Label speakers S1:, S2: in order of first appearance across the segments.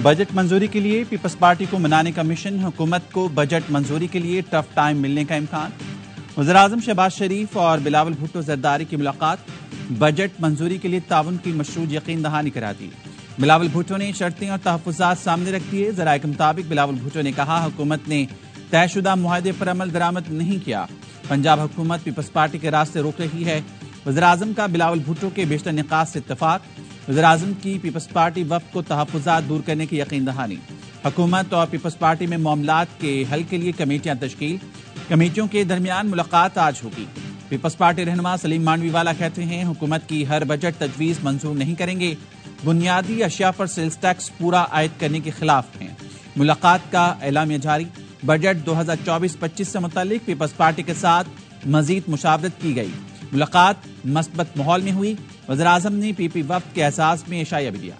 S1: Budget मंजूरी के लिए पीपल्स पार्टी को मनाने का मिशन, हुकूमत को बजट मंजूरी के लिए टफ टाइम मिलने का इम्कान। वज़ीर-ए-आज़म शहबाज शरीफ और बिलावल भुट्टो जरदारी की मुलाकात, बजट मंजूरी के लिए ताउन की मशरूत यकीन दहानी करा दी। बिलावल भुट्टो ने शर्तें और तहफ़्फ़ुज़ात सामने रख दिए। ज़राए के मुताबिक बिलावल भुट्टो ने कहा, हुकूमत ने तयशुदा मुआहदे पर अमल दरामद नहीं किया। पंजाब हुकूमत पीपल्स पार्टी के रास्ते रोक रही है। वज़ीर-ए-आज़म का बिलावल भुट्टो के बेशतर निकात से इत्तफाक। वज़ीर-ए-आज़म की पीपल्स पार्टी वफ़द को तहफ़्फ़ुज़ात दूर करने की यकीन दहानी। हुकूमत और पीपल्स पार्टी में मामलात के हल के लिए कमेटियां तश्कील। कमेटियों के दरमियान मुलाकात आज होगी। पीपल्स पार्टी रहनुमा सलीम मांडवीवाला कहते हैं, हुकूमत की हर बजट तजवीज़ मंजूर नहीं करेंगे। बुनियादी अशिया पर सेल्स टैक्स पूरा आयद करने के खिलाफ हैं। मुलाकात का एलामिया जारी। बजट 2024-25 से मुतालिक पीपल्स पार्टी के साथ मजीद मुशावरत की गई। मुलाकात मस्बत माहौल में हुई। वज़ीर-ए-आज़म ने पीपी वफ़द के एहसास में इशारा भी दिया।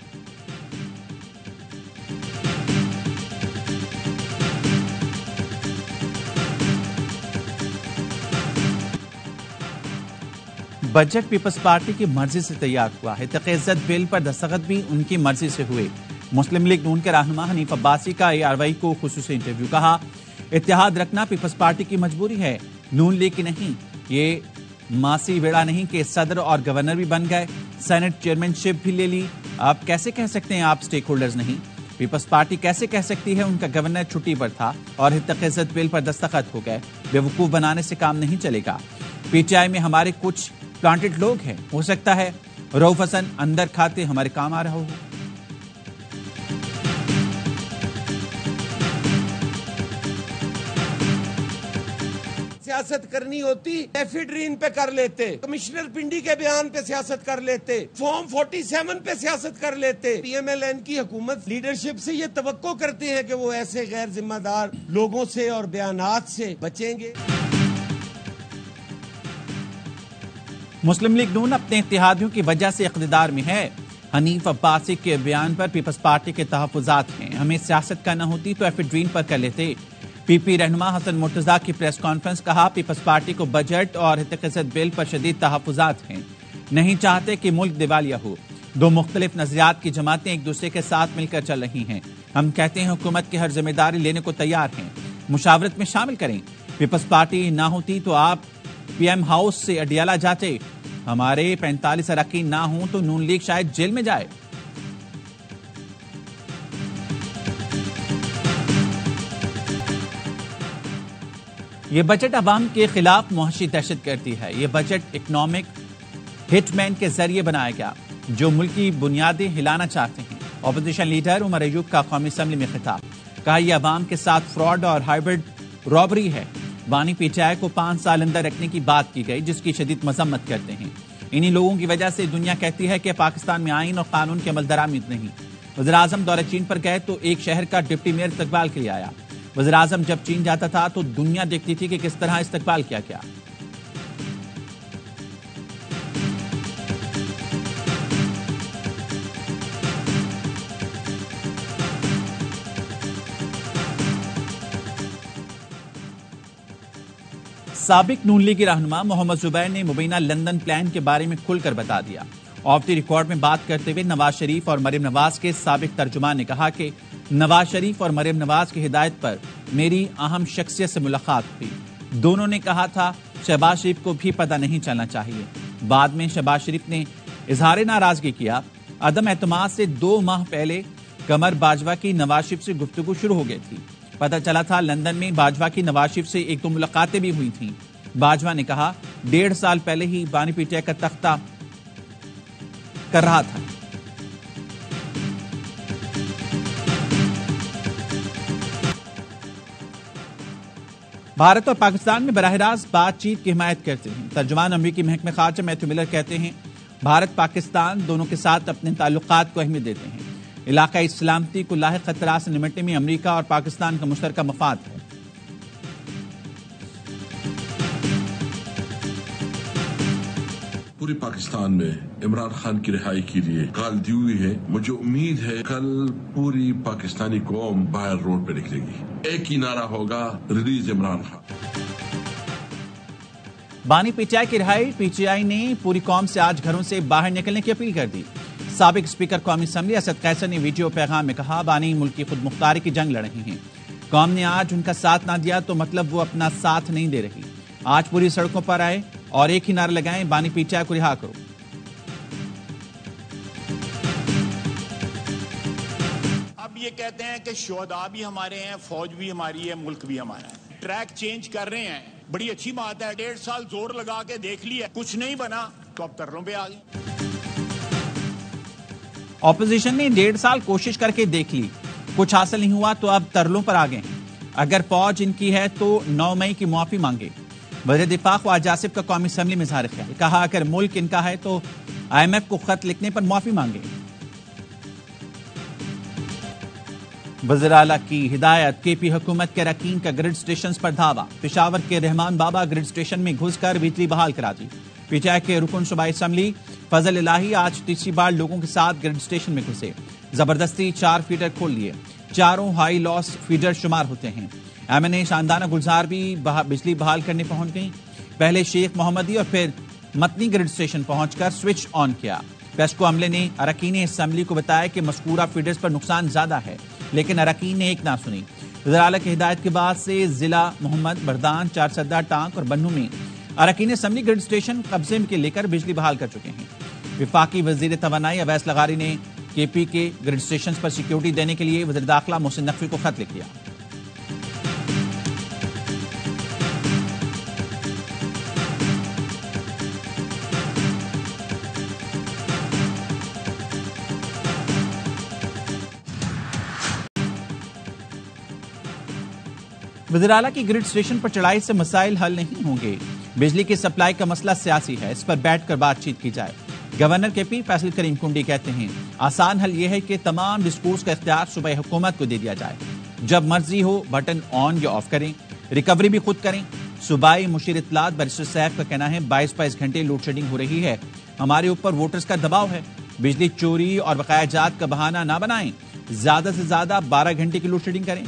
S1: बजट पीपल्स पार्टी की मर्जी से तैयार हुआ है। तक़ीज़त बिल पर दस्तखत भी उनकी मर्जी से हुए। मुस्लिम लीग नून के रहनुमा हनीफ अब्बासी का ARY को खुसूसी इंटरव्यू। कहा, इत्तेहाद रखना पीपल्स पार्टी की मजबूरी है, नून लीग की नहीं। ये मासी वेड़ा नहीं कि सदर और गवर्नर भी बन गए, सेनेट चेयरमैनशिप भी ले ली। आप कैसे कह सकते हैं आप स्टेक होल्डर्स नहीं? पीपल्स पार्टी कैसे कह सकती है उनका गवर्नर छुट्टी पर था और तक़ीज़त बिल पर दस्तखत हो गए? बेवकूफ़ बनाने से काम नहीं चलेगा। PTI में हमारे कुछ प्लांटेड लोग हैं, हो सकता है रऊफ हसन अंदर खाते हमारे काम आ रहा हो।
S2: सियासत करनी होती एफिड्रीन पे कर लेते, कमिश्नर पिंडी के बयान पे सियासत कर लेते, फॉर्म 47 पे सियासत कर लेते। PMLN की हुकूमत लीडरशिप से ये तवक्को करते हैं कि वो ऐसे गैर जिम्मेदार लोगों से और बयानात से बचेंगे।
S1: मुस्लिम लीग नून अपने इत्तेहादियों की वजह से इक़्तिदार में है। हनीफ अब्बासी के बयान पर पीपल्स पार्टी के तहफ़्फ़ुज़ात हैं। हमें सियासत करना होती तो एफिड्रीन पर कर लेते। PP रहनुमा हसन मुर्तज़ा की प्रेस कॉन्फ्रेंस। कहा, पीपल्स पार्टी को बजट और तक़ीज़त बिल पर शदीद तहफ़्फ़ुज़ात हैं। नहीं चाहते कि मुल्क दिवालिया हो। दो मुख्तलिफ नज़रियात की जमातें एक दूसरे के साथ मिलकर चल रही हैं। हम कहते हैं हुकूमत की हर जिम्मेदारी लेने को तैयार हैं, मुशावरत में शामिल करें। पीपल्स पार्टी ना होती तो आप PM हाउस से अडियाला जाते। हमारे 45 अरकान ना हों तो नून लीग शायद जेल में जाए। ये बजट अवाम के खिलाफ मुआशी दहशत गर्दी है। ये बजट इकोनॉमिक हिटमैन के जरिए बनाया गया जो मुल्क की बुनियादें हिलाना चाहते हैं। ऑपोजिशन लीडर उमर अयूब का कौमी असम्बली में खिताब। कहा, यह अवाम के साथ फ्रॉड और हाइब्रिड रॉबरी है। बानी PTI को 5 साल अंदर रखने की बात की गई, जिसकी शदीद मजम्मत करते हैं। इन्हीं लोगों की वजह से दुनिया कहती है कि पाकिस्तान में आईन और कानून की अमल दरामद नहीं। वज़ीर-ए-आज़म दौरे चीन पर गए तो एक शहर का डिप्टी मेयर इस्तकबाल के लिए आया। वज़ीर-ए-आज़म जब चीन जाता था तो दुनिया देखती थी कि किस तरह इस्तकबाल किया गया। साबिक नून लीगी रहनुमा मोहम्मद जुबैर ने मुबैना लंदन प्लान के बारे में खुलकर बता दिया। ऑफ द रिकॉर्ड में बात करते हुए नवाज शरीफ और मरियम नवाज के साबिक तर्जुमान ने कहा कि नवाज शरीफ और मरियम नवाज की हिदायत पर मेरी अहम शख्सियत से मुलाकात हुई। दोनों ने कहा था शहबाज शरीफ को भी पता नहीं चलना चाहिए। बाद में शहबाज शरीफ ने इजहार नाराजगी किया। अदम एतमाद से 2 माह पहले कमर बाजवा की नवाज शरीफ से गुफ्तगू शुरू हो गई थी। पता चला था लंदन में बाजवा की नवाज शरीफ से 1-2 मुलाकातें भी हुई थीं। बाजवा ने कहा, 1.5 साल पहले ही बानी PTI का तख्ता कर रहा था। भारत और पाकिस्तान में बराह रास्त बातचीत की हिमायत करते हैं। तर्जुमान अमरीकी महकमे खारजा मैथ्यू मिलर कहते हैं, भारत पाकिस्तान दोनों के साथ अपने ताल्लुकात को अहमियत देते हैं। इलाकाई सलामती को लाहिक खतरा से निपटने में अमरीका और पाकिस्तान का मुश्तरका मफाद है।
S3: पूरे पाकिस्तान में इमरान खान की रिहाई के लिए कॉल दी हुई है। मुझे उम्मीद है कल पूरी पाकिस्तानी कौम बाहर रोड पे निकलेगी। एक ही नारा होगा, रिलीज इमरान खान।
S1: बानी PTI की रिहाई। PTI ने पूरी कौम से आज घरों से बाहर निकलने की अपील कर दी। साबिक स्पीकर कौमी असम्बली असद कैसर ने वीडियो पैगाम में कहा, बानी मुल्क की खुद मुख्तारी की जंग लड़ रही हैं। कौम ने आज उनका साथ ना दिया तो मतलब वो अपना साथ नहीं दे रही। आज पूरी सड़कों पर आए और एक ही नारा लगाएं, बानी पीटीआई को रिहा करो।
S4: अब ये कहते हैं कि शोहदा भी हमारे हैं, फौज भी हमारी है, मुल्क भी हमारा है। ट्रैक चेंज कर रहे हैं, बड़ी अच्छी बात है। 1.5 साल जोर लगा के देख लिया, कुछ नहीं बना तो अब तरलों पे आ गए।
S1: ऑपोजिशन ने 1.5 साल कोशिश करके देख ली, कुछ हासिल नहीं हुआ तो अब तरलों पर आ गए। अगर फौज इनकी है तो 9 मई की मुआफी मांगे। वज़ीर दिफा ख्वाजा आसिफ का कौमी असम्बली में इज़हार ख्याल, कहा अगर मुल्क इनका है तो IMF को खत लिखने पर मुआफी मांगे। वज़ीर आला की हिदायत, KP हुकूमत के अरकान का ग्रिड स्टेशन पर धावा। पेशावर के रहमान बाबा ग्रिड स्टेशन में घुसकर बिजली बहाल करा दी। PTI के रुकन सूबाई असम्बली फजल इलाही आज तीसरी बार लोगों के साथ ग्रिड स्टेशन में घुसे। जबरदस्ती 4 फीडर खोल लिए, चारों हाई लॉस फीडर शुमार होते हैं। MNA शानदाना गुलजार भी बिजली बहाल करने पहुंच गई। पहले शेख मोहम्मदी और फिर मतनी ग्रिड स्टेशन पहुंचकर स्विच ऑन किया। पेस्को अमले ने अरकान असम्बली को बताया कि मज़कूरा फीडर्स पर नुकसान ज्यादा है, लेकिन अरकान ने एक ना सुनी। वज़ीर आला की हिदायत के बाद से जिला मोहम्मद बरदान, चारसद्दा, टांक और बन्नू में अरकान असम्बली ग्रिड स्टेशन कब्जे में लेकर बिजली बहाल कर चुके हैं। विफाकी वजीर तवानाई अवैस लगारी ने KP के ग्रिड स्टेशन पर सिक्योरिटी देने के लिए वज़ीर दाखिला मोहसिन नकवी को खत लिख दिया। वज़ीर आला की ग्रिड स्टेशन पर चढ़ाई से मसाइल हल नहीं होंगे। बिजली की सप्लाई का मसला सियासी है, इस पर बैठकर बातचीत की जाए। गवर्नर KP फैसल करीम कुंडी कहते हैं, आसान हल यह है कि तमाम डिस्कोर्स का इख्तियार सूबाई हुकूमत को दे दिया जाए। जब मर्जी हो बटन ऑन या ऑफ करें, रिकवरी भी खुद करें। सूबाई मुशीर इत्तलात बैरिस्टर साहब का कहना है 22 घंटे लोड शेडिंग हो रही है, हमारे ऊपर वोटर्स का दबाव है। बिजली चोरी और बकायाजात का बहाना ना बनाएं, ज्यादा से ज्यादा 12 घंटे की लोड शेडिंग करें।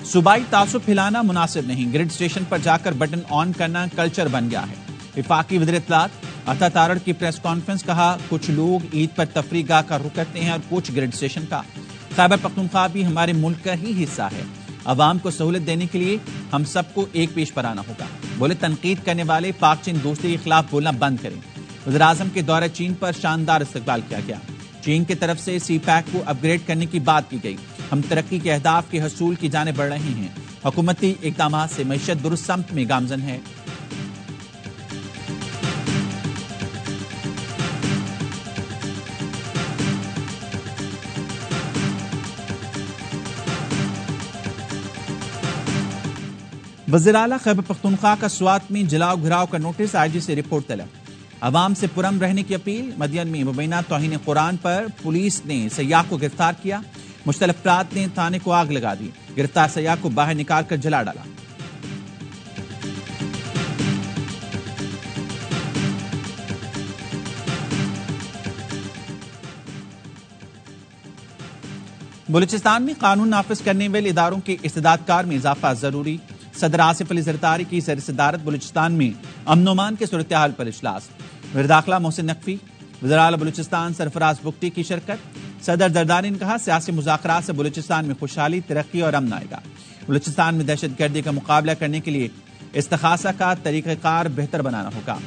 S1: सूबाई तासुब फैलाना मुनासिब नहीं, ग्रिड स्टेशन पर जाकर बटन ऑन करना कल्चर बन गया है। विफाकी वज़ीर इत्तलात अता तारड़ की प्रेस कॉन्फ्रेंस, कहा कुछ लोग ईद पर तफरीह गाह का रुख करते हैं और कुछ ग्रिड स्टेशन का। खैबर पख्तूनख्वा भी हमारे मुल्क का ही हिस्सा है। अवाम को सहूलत देने के लिए हम सबको एक पेश पर आना होगा। बोले तनकीद करने वाले पाक चीन दोस्ती के खिलाफ बोलना बंद करें। वज़ीर आज़म के दौरे चीन पर शानदार इस्तकबाल किया गया। चीन की तरफ से CPAC को अपग्रेड करने की बात की गई। हम तरक्की के अहदाफ के हसूल की जाने बढ़ रहे हैं। हुकूमती इक़दाम से मईशत दुरुस्त सम्त में गामजन है। वज़ीर आला खैबर पख्तूनख्वा का स्वात में जलाओ घिराव का नोटिस, IG से रिपोर्ट तलब। अवाम से पुरम रहने की अपील। मदियन में मुबैना तौहीन कुरान पर पुलिस ने सयाह को गिरफ्तार किया। मुश्तलिफ अफराद ने थाने को आग लगा दी। गिरफ्तार सयाह को बाहर निकाल कर जला डाला। बलूचिस्तान में कानून नाफिज करने वाले इदारों के इस्तेदादकार में इजाफा जरूरी। सदर आसिफ अली जरदारी की सदारत बलूचिस्तान में अमन-ओ-अमान के सूरत हाल पर इजलास। वज़ीर दाखिला मोहसिन नकवी, वज़ीर आला बलूचिस्तान सरफराज बुख्ती की शिरकत। सदर जरदारी ने कहा सियासी मुज़ाकरात से बलूचिस्तान में खुशहाली, तरक्की और अमन आएगा। बलूचिस्तान में दहशतगर्दी का मुकाबला करने के लिए इस्तिखासा का तरीक़ाकार बेहतर बनाना होगा।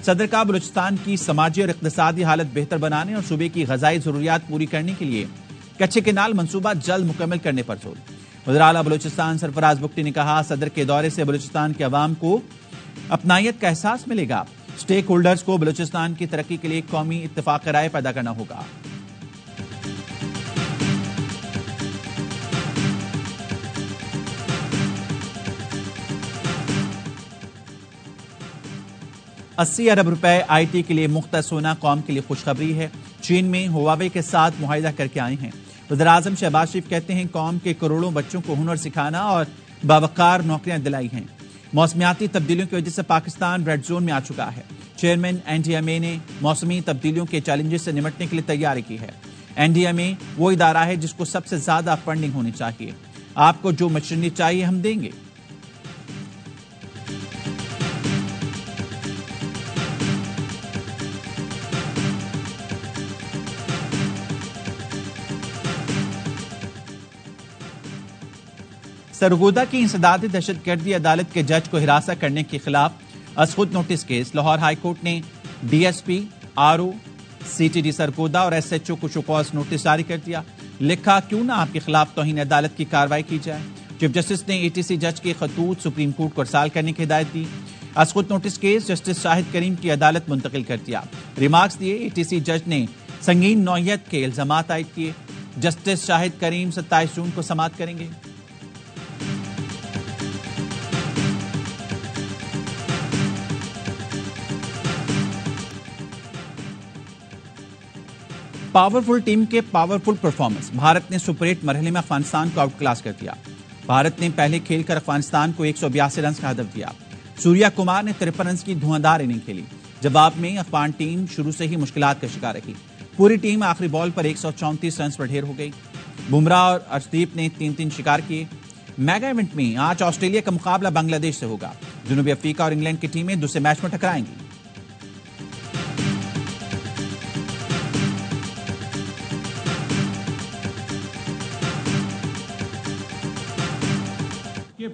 S1: सदर का बलूचिस्तान की समाजी और इक़्तिसादी हालत बेहतर बनाने और सूबे की ग़ज़ाई ज़रूरियात पूरी करने के लिए कच्चे केनाल मंसूबा जल्द मुकम्मल करने पर जोर। वज़ीर आला बलूचिस्तान सरफराज बुख्ती ने कहा सदर के दौरे से बलूचिस्तान के अवाम को अपनायत का एहसास मिलेगा। स्टेक होल्डर्स को बलूचिस्तान की तरक्की के लिए कौमी इत्तेफाक राय पैदा करना होगा। $80 अरब IT के लिए मुख्तस होना कौम के लिए खुशखबरी है। चीन में हुआवे के साथ मुआहिदा करके आए हैं। वज़ीर आज़म शहबाज शरीफ कहते हैं कौम के करोड़ों बच्चों को हुनर सिखाना और बावकार नौकरियां दिलाई हैं। मौसमियाती तब्दीलियों की वजह से पाकिस्तान रेड जोन में आ चुका है। चेयरमैन एनडीएमए ने मौसमी तब्दीलियों के चैलेंजेस से निपटने के लिए तैयारी की है। एनडीएमए वो इदारा है जिसको सबसे ज्यादा फंडिंग होनी चाहिए। आपको जो मशीनरी चाहिए हम देंगे। सरगोदा की इंसदादी दहशतगर्दी अदालत के जज को हिरासत करने के खिलाफ असखुद नोटिस केस लाहौर हाईकोर्ट ने डीएसपी, आरओ, सीटीडी सरगोदा और एसएचओ को शोकॉज नोटिस जारी कर दिया। लिखा, क्यों ना आपके खिलाफ तौहीन अदालत की कार्रवाई की जाए। चीफ जस्टिस ने एटीसी जज के खतूत सुप्रीम कोर्ट को अरसाल करने की हिदायत दी। असखुद नोटिस केस जस्टिस शाहिद करीम की अदालत मुंतकिल कर दिया। रिमार्क्स दिए, एटीसी जज ने संगीन नौयत के इल्जामात आयद किए। जस्टिस शाहिद करीम 27 जून को समाअत करेंगे। पावरफुल टीम के पावरफुल परफॉर्मेंस, भारत ने सुपर 8 मरहले में अफगानिस्तान को आउट क्लास कर दिया। भारत ने पहले खेलकर अफगानिस्तान को 182 रन का हदफ दिया। सूर्या कुमार ने 53 रन की धुआंधार इनिंग खेली। जवाब में अफगान टीम शुरू से ही मुश्किलात का शिकार रही। पूरी टीम आखिरी बॉल पर 134 रन पर ढेर हो गई। बुमराह और अर्शदीप ने 3-3 शिकार किए। मेगा इवेंट में आज ऑस्ट्रेलिया का मुकाबला बांग्लादेश से होगा। जनूबी अफ्रीका और इंग्लैंड की टीमें दूसरे मैच में टकराएंगी।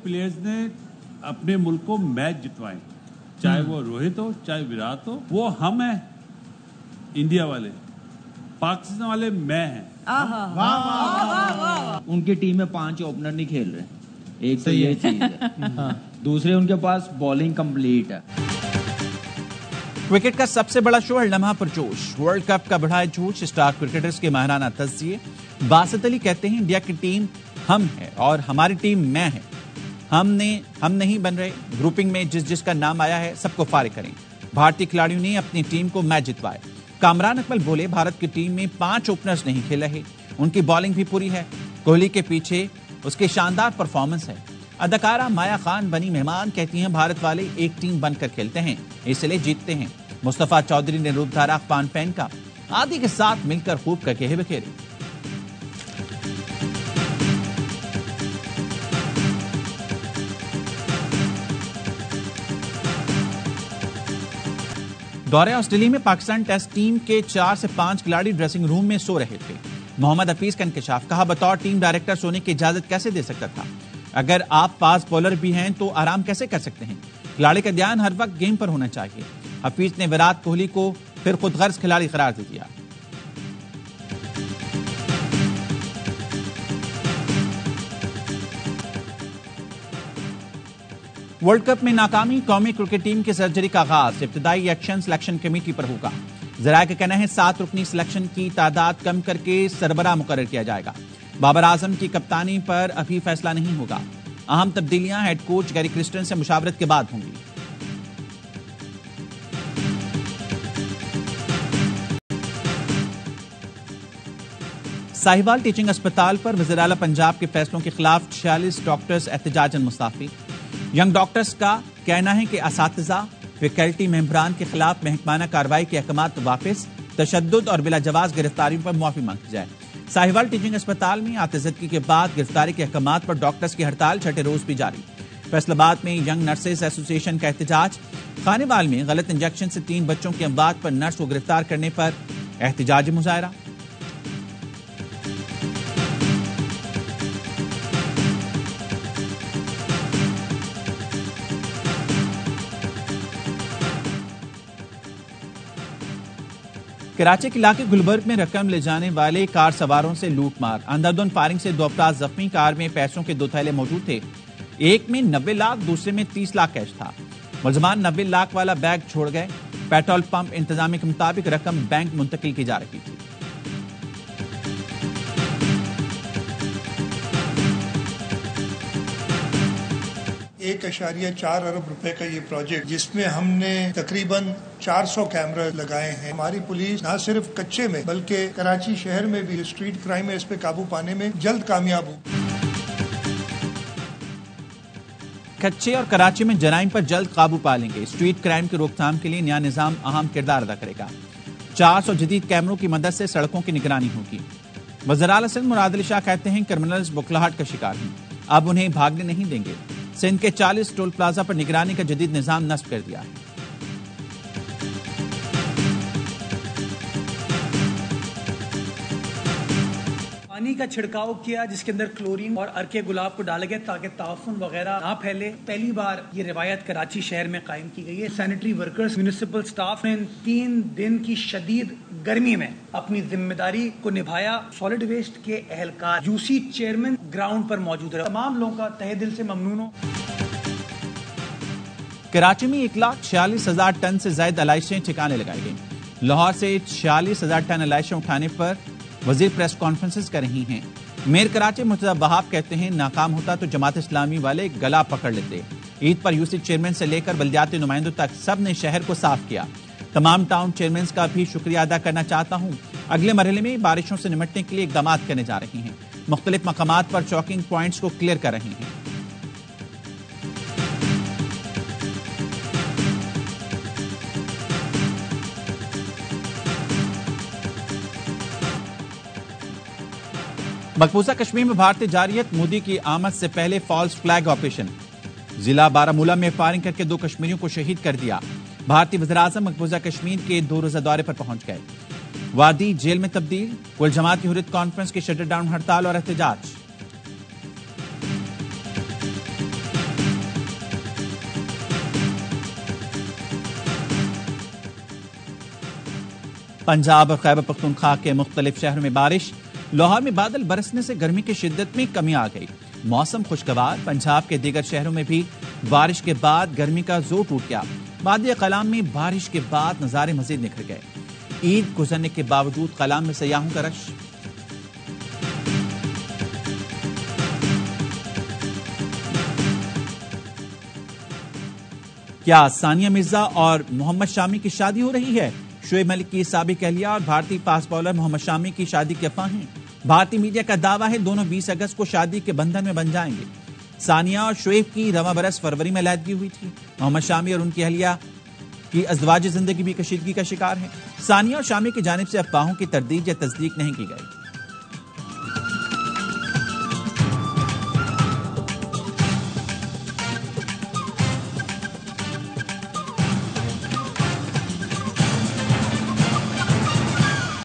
S5: प्लेयर्स ने अपने मुल्क को मैच जितवाए, चाहे वो रोहित हो चाहे विराट हो। वो हम हैं इंडिया वाले, पाकिस्तान वाले मैं हैं।
S6: उनकी टीम में 5 ओपनर नहीं खेल रहे, एक तो ये चीज है। दूसरे उनके पास बॉलिंग कंप्लीट है।
S1: क्रिकेट का सबसे बड़ा शो हर लम्हा परजोश, वर्ल्ड कप का बढ़ाए जोश, स्टार क्रिकेटर्स के माहिराना तज़किये। बासित अली कहते हैं, इंडिया की टीम हम है और हमारी टीम मैं है। हम नहीं बन रहे। ग्रुपिंग में जिसका नाम आया है सबको फारिग करें। भारतीय खिलाड़ियों ने अपनी टीम को मैच जितवाए। कामरान अकमल बोले, भारत की टीम में 5 ओपनर्स नहीं खेल रहे, उनकी बॉलिंग भी पूरी है। कोहली के पीछे उसके शानदार परफॉर्मेंस है। अदाकारा माया खान बनी मेहमान, कहती हैं भारत वाले एक टीम बनकर खेलते हैं इसलिए जीतते हैं। मुस्तफा चौधरी ने रूप धारा अफगान फैन का, आदि के साथ मिलकर खूब करके बिखेरे। दौरे ऑस्ट्रेलिया में पाकिस्तान टेस्ट टीम के 4 से 5 खिलाड़ी ड्रेसिंग रूम में सो रहे थे। मोहम्मद हफीज का इंकशाफ, कहा, बतौर टीम डायरेक्टर सोने की इजाजत कैसे दे सकता था। अगर आप फास्ट बॉलर भी हैं तो आराम कैसे कर सकते हैं। खिलाड़ी का ध्यान हर वक्त गेम पर होना चाहिए। हफीज ने विराट कोहली को फिर खुदगर्ज खिलाड़ी करार दे दिया। वर्ल्ड कप में नाकामी, कौमी क्रिकेट टीम की सर्जरी का आगाज। इब्तदाई एक्शन सिलेक्शन कमेटी पर होगा। जराये का कहना है 7 रुकनी सिलेक्शन की तादाद कम करके सरबराह मुकर्रर किया जाएगा। बाबर आजम की कप्तानी पर अभी फैसला नहीं होगा। अहम तब्दीलियां हेड कोच गैरी क्रिस्टन से मुशावरत के बाद होंगी। साहिवाल टीचिंग अस्पताल पर वज़ीर आला पंजाब के फैसलों के खिलाफ 46 डॉक्टर्स एहतजाजन मुस्ताफी। यंग डॉक्टर्स का कहना है कि असातिज़ा फैकल्टी मेंबरान के खिलाफ महकमाना कार्रवाई के अहकामात वापस, तशद्दुद और बिलाजवाज गिरफ्तारियों पर मुआफी मांगी जाए। साहिवाल टीचिंग अस्पताल में आतिज़दगी के बाद गिरफ्तारी के अहकामात पर डॉक्टर्स की हड़ताल 6ठे रोज भी जारी। फैसलाबाद में यंग नर्सेज एसोसिएशन का एहतजाज। खानेवाल में गलत इंजेक्शन से 3 बच्चों की अमवात पर नर्स को गिरफ्तार करने पर एहतजाजी मुजाहरा। कराची के इलाके गुलबर्ग में रकम ले जाने वाले कार सवारों से लूटमार। अंधाधुंध फायरिंग से 2 अफराद जख्मी। कार में पैसों के 2 थैले मौजूद थे। एक में 90 लाख, दूसरे में 30 लाख कैश था। मुलजमान 90 लाख वाला बैग छोड़ गए। पेट्रोल पंप इंतजामिया के मुताबिक रकम बैंक मुंतकिल की जा रही थी।
S7: 1.4 अरब रुपए का ये प्रोजेक्ट, जिसमें हमने तकरीबन 400 कैमरा लगाए हैं। हमारी पुलिस न सिर्फ कच्चे में बल्कि कराची शहर में भी स्ट्रीट क्राइम है, इस पे काबू पाने में जल्द कामयाब हो।
S1: खच्चे और कराची में जराइम पर जल्द काबू पा लेंगे। स्ट्रीट क्राइम की रोकथाम के लिए नया निजाम अहम किरदार अदा करेगा। 400 जदीद कैमरों की मदद से सड़कों की निगरानी होगी। वज़ीर आला सिंध मुराद अली शाह कहते हैं क्रिमिनल्स बुखलाहट का शिकार हैं, अब उन्हें भागने नहीं देंगे। सिंध के 40 टोल प्लाजा पर निगरानी का जदीद निजाम नस्ब कर दिया है।
S8: पानी का छिड़काव किया जिसके अंदर क्लोरीन और अर्के गुलाब को डाला गया ताकि ताफुन वगैरह ना फैले। पहली बार ये रिवायत कराची शहर में कायम की गई है। सैनिटरी वर्कर्स, म्युनिसिपल स्टाफ ने 3 दिन की शदीद गर्मी में अपनी जिम्मेदारी को निभाया। सॉलिड वेस्ट के एहलकार, यूसी चेयरमैन ग्राउंड पर मौजूद रहे। तमाम लोगों का तहे दिल से ममनून हो।
S1: कराची में 1,46,000 टन से ज्यादा अलाइशें ठिकाने लगाई गई। लाहौर से 46,000 टन अलाइशें उठाने पर वजीर प्रेस कॉन्फ्रेंसेस कर रही हैं। मेयर कराची मुर्तजा वहाब कहते हैं नाकाम होता तो जमात इस्लामी वाले गला पकड़ लेते। ईद पर यूसी चेयरमैन से लेकर बल्दियाती नुमाइंदों तक सब ने शहर को साफ किया। तमाम टाउन चेयरमैन का भी शुक्रिया अदा करना चाहता हूं। अगले मरहले में बारिशों से निपटने के लिए इकदाम करने जा रही हैं। मुख्तलिफ मकामात पर चौकिंग पॉइंट्स को क्लियर कर रही हैं। मकबूजा कश्मीर में भारतीय जारियत मोदी की आमद से पहले फॉल्स फ्लैग ऑपरेशन। जिला बारामूला में फायरिंग करके 2 कश्मीरियों को शहीद कर दिया। भारतीय वज़ीर-ए-आज़म मकबूजा कश्मीर के 2 रोजा दौरे पर पहुंच गए। वादी जेल में तब्दील, कुल जमात की हुर्रियत कॉन्फ्रेंस की शटर डाउन हड़ताल और एहतजाज। पंजाब और खैबर पख्तूनख्वा के मुख्तलिफ शहरों में बारिश। लाहौर में बादल बरसने से गर्मी की शिद्दत में कमी आ गई। मौसम खुशगवार। पंजाब के दीगर शहरों में भी बारिश के बाद गर्मी का जोर टूट गया। वादी कलाम में बारिश के बाद नजारे मजीद निखर गए। ईद गुजरने के बावजूद कलाम में सयाहों का रश। क्या सानिया मिर्जा और मोहम्मद शामी की शादी हो रही है? शोएब मलिक की साबिक अहलिया और भारतीय फास्ट बॉलर मोहम्मद शामी की शादी की अफवाहें। भारतीय मीडिया का दावा है दोनों 20 अगस्त को शादी के बंधन में बन जाएंगे। सानिया और शोएब की रवा बरस फरवरी में अलहदगी हुई थी। मोहम्मद शामी और उनकी अहलिया की अज़वाजी जिंदगी भी कशीदगी का शिकार है। सानिया और शामी की जानिब से अफवाहों की तरदीद या तस्दीक नहीं की गई।